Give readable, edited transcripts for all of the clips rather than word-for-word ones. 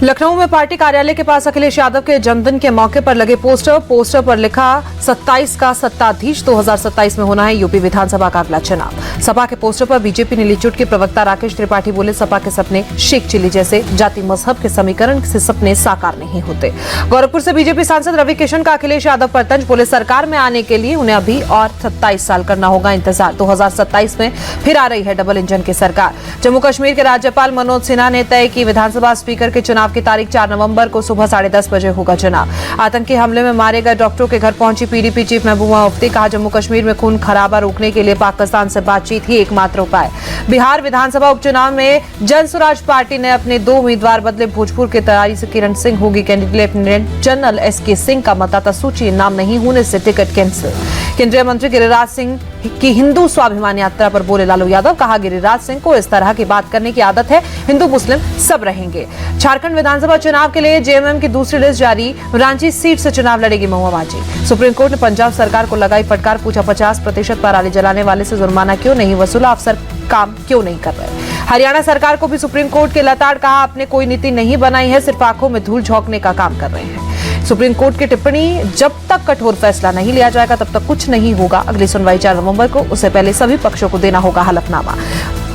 लखनऊ में पार्टी कार्यालय के पास अखिलेश यादव के जन्मदिन के मौके पर लगे पोस्टर पर लिखा 27 का सत्ताधीश 2027 में होना है यूपी विधानसभा का अगला चुनाव। सपा के पोस्टर पर बीजेपी नीलीचुट के प्रवक्ता राकेश त्रिपाठी बोले, सपा के सपने शेख चिली जैसे जाति मजहब के समीकरण से सपने साकार नहीं होते। गोरखपुर से बीजेपी सांसद रवि किशन का अखिलेश यादव पर तंज, बोले सरकार में आने के लिए उन्हें अभी और 27 साल करना होगा इंतजार। 2027 में फिर आ रही है डबल इंजन की सरकार। जम्मू कश्मीर के राज्यपाल मनोज सिन्हा ने तय की विधानसभा स्पीकर के चुनाव की तारीख 4 नवंबर को सुबह 10:30 बजे होगा चुनाव। आतंकी हमले में मारे गए डॉक्टरों के घर पहुंची पीडीपी चीफ महबूबा मुफ्ती, कहा जम्मू कश्मीर में खून खराबा रोकने के लिए पाकिस्तान से बातचीत ही एकमात्र उपाय। बिहार विधानसभा उपचुनाव में जनसुराज पार्टी ने अपने 2 उम्मीदवार बदले। भोजपुर के तराई से किरण सिंह होगी candidate, lieutenant general SK Singh का मतदाता सूची नाम नहीं होने से टिकट कैंसिल। केंद्रीय मंत्री गिरिराज सिंह की हिंदू स्वाभिमान यात्रा पर बोले लालू यादव, कहा गिरिराज सिंह को इस तरह की बात करने की आदत है, हिंदू मुस्लिम सब रहेंगे। झारखंड विधानसभा चुनाव के लिए जेएमएम की दूसरी लिस्ट जारी, रांची सीट से चुनाव लड़ेगी महुआ बाजी। सुप्रीम कोर्ट ने पंजाब सरकार को लगाई फटकार, पूछा 50% पराली जलाने वाले से जुर्माना क्यों नहीं वसूला, अफसर काम क्यों नहीं कर रहे। हरियाणा सरकार को भी सुप्रीम कोर्ट के लताड़, कहा आपने कोई नीति नहीं बनाई है, सिर्फ आंखों में धूल झोंकने का काम कर रहे हैं। सुप्रीम कोर्ट की टिप्पणी, जब तक कठोर फैसला नहीं लिया जाएगा तब तक कुछ नहीं होगा। अगली सुनवाई 4 नवंबर को, उससे पहले सभी पक्षों को देना होगा हलफनामा।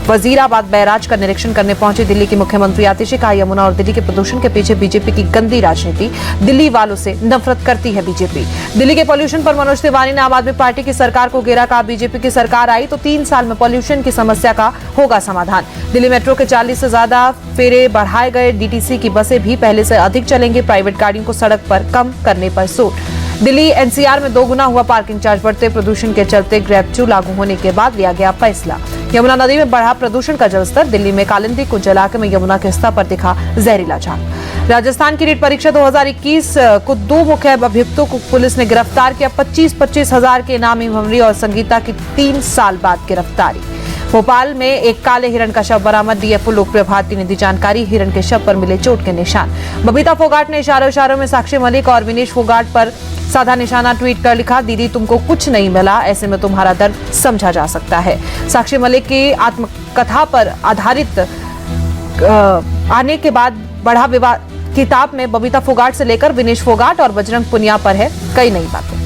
वजीराबाद बैराज का निरीक्षण करने पहुंचे दिल्ली की मुख्यमंत्री आतिशी, कहा यमुना और दिल्ली के प्रदूषण के पीछे बीजेपी की गंदी राजनीति, दिल्ली वालों से नफरत करती है बीजेपी। दिल्ली के पॉल्यूशन पर मनोज तिवारी ने आम आदमी पार्टी की सरकार को घेरा, कहा बीजेपी की सरकार आई तो 3 साल में पॉल्यूशन की समस्या का होगा समाधान। दिल्ली मेट्रो के 40 से ज्यादा फेरे बढ़ाए गए, डीटीसी की बसें भी पहले से अधिक चलेंगे, प्राइवेट गाड़ियों को सड़क पर कम करने पर जोर। दिल्ली एनसीआर में 2 गुना हुआ पार्किंग चार्ज, बढ़ते प्रदूषण के चलते ग्रैब 2 लागू होने के बाद लिया गया फैसला। यमुना नदी में बढ़ा प्रदूषण का जलस्तर, दिल्ली में कालिंदी को जलाकर में यमुना के स्तर पर दिखा जहरीला झाग। राजस्थान की नीट परीक्षा 2021 को 2 मुख्य अभियुक्तों को पुलिस ने गिरफ्तार किया, 25-25 हजार के इनामी भंवरी और संगीता की 3 साल बाद गिरफ्तारी। भोपाल में एक काले हिरण का शव बरामद, डीएफओ लोकप्रिय भारती ने दी जानकारी, हिरण के शव पर मिले चोट के निशान। बबीता फोगाट ने इशारों में साक्षी मलिक और विनेश फोगाट पर साधा निशाना ट्वीट कर लिखा, दीदी तुमको कुछ नहीं मिला, ऐसे में तुम्हारा दर्द समझा जा सकता है। साक्षी मलिक की आत्मकथा पर आधारित आने के बाद बढ़ा विवाद। किताब में बबीता फोगाट से लेकर विनेश फोगाट और बजरंग पुनिया पर है कई नई बातें।